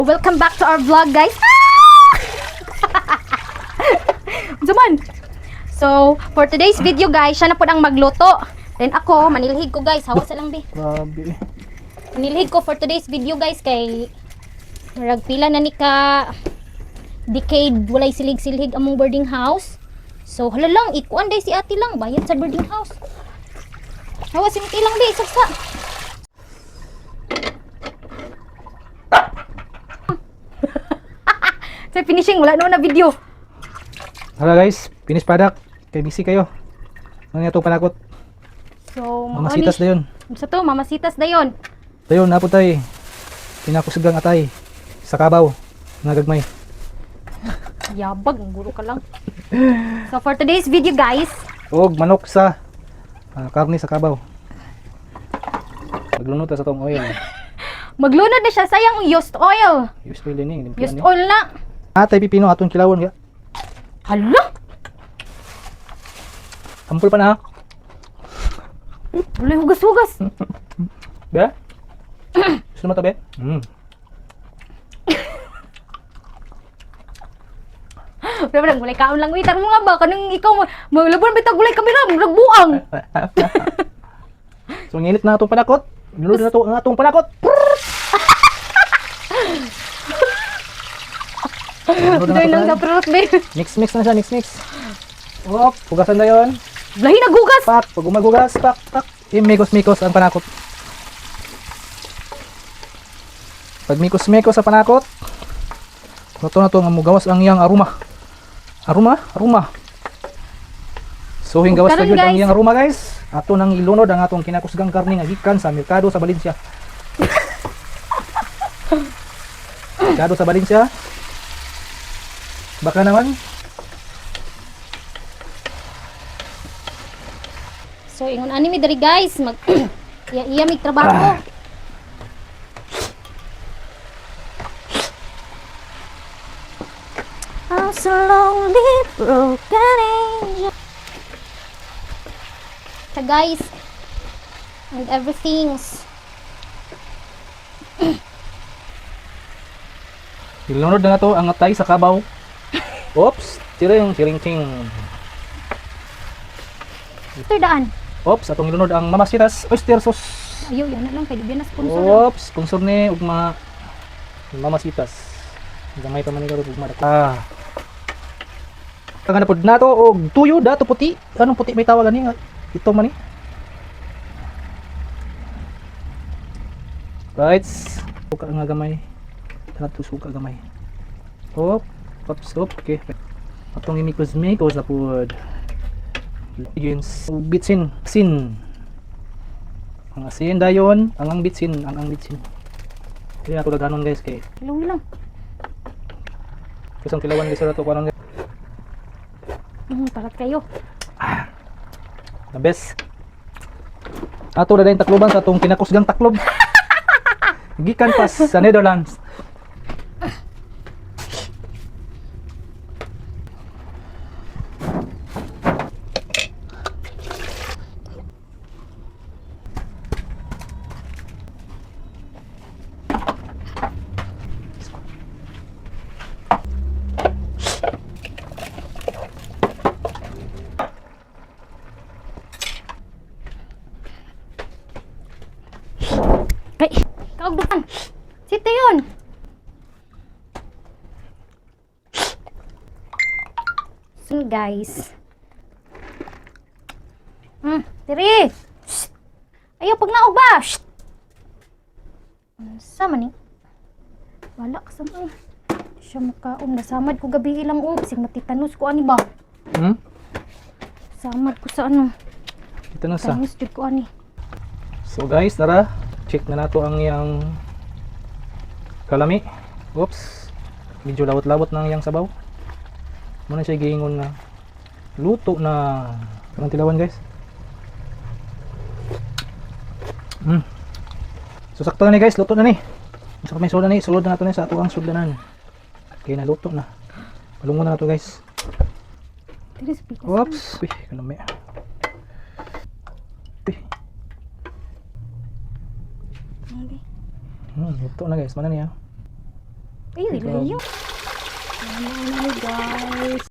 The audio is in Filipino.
Welcome back to our vlog, guys. Zaman. So, for today's video, guys, siya na po ang magluto. Then ako, manilhig ko, guys. Hawa sa lang, be. Grabe. Manilhig ko for today's video, guys, kay ragpila na ni ka decade walay silig-silig among boarding house. So, hala lang, ikuan day si ate lang, bayad sa boarding house. Hawa sinti lang, be, saksa. Sa finishing, wala naman na video. Hala guys, finish product. Kay busy kayo. Ano nga ito panakot? So, Mamasitas na yun. Sa to, mamasitas dayon. Tayo, napot tayo. Pinakusugang atay. Sa kabaw. Nagagmay. Yabag, ang guro ka lang. So, for today's video, guys, Og manok sa karne sa kabaw. Maglunod ta sa tong oil. maglunod na siya. Sayang used oil. Use oil din eh. Used oil na. Atay pipino atong kilawon ga. Hala! Ampul pa na ha. Wala hugas-hugas. Be? Gusto mo to be? Pero lang, gulay kaon lang. Wait, mo nga ba? Kanang ikaw, maglabuan bitag gulay kamera, magbuang. So ngilit na atong panakot. Lunod na to ang atong panakot. Doy lang sa prot, babe. Mix na siya, mix. Op, hugasan na yon. Lahi nagugas. Pak, pag umagugas, pak. Mikos-mikos ang panakot. Pag mikos-mikos sa panakot, luto na to nga mugawas ang iyang aroma. Aroma. So gawas na Karon, yun ang guys. iyang aroma, guys. Ato nang ilunod ang atong kinakusgang karne nga gikan sa merkado sa Valencia. Merkado sa Valencia. Baka naman. So, ingon anime dari guys, mag iya mig trabaho. I'm slowly broken angel. So guys, and everything's Ilunod na to ang atay sa kabaw. Oops, tiring-ting. ito daan. Oops, atong ilunod ang mamasitas oyster sauce. Ayaw, yan na lang, kaya di na sponsor. Oops, sponsor ni ugma mamasitas. Gamay pa man ni karo ugma. Kanga na pod nato og tuyo dato puti. Anong puti may tawag ani nga? Ito man ni. Right. Suka nga gamay. Dato suka gamay. Hop, stop. Okay. Atong imikos na pod. Begins bitsin. Ang asin dayon, ang bitsin. Kaya ako daganon guys kay. Ilong lang. Kusang tilawan guys sa to karon. Tarat kayo. The best. Ato na din takloban sa atong kinakusgang taklob. Gikan pas sa Netherlands. Kay, kaugdukan. Sito yun. So guys. Tiri. Shh. Ayaw pag naog ba? Shh. Sama ni. Wala ka sa mga. Siya makaon. Nasamad ko gabi ilang og. Sig matitanos ko ani ba? Samad ko sa ano. Ito na sa. Tanos jud ko ani. So guys, tara. Check na nato ang yang kalami. Oops. Medyo lawot-lawot na ang yang sabaw. Muna siya giingon na luto na. Kanang tilawan guys. So sakto na ni guys, luto na ni. So may soda ni, sulod na nato ni sa ato ang sudlanan. Okay na, luto na. Palungon na nato guys. Tiri sa pikas. Oops. Uy, kanami. Ito na guys, mana niya? Ay, layo. Ano guys.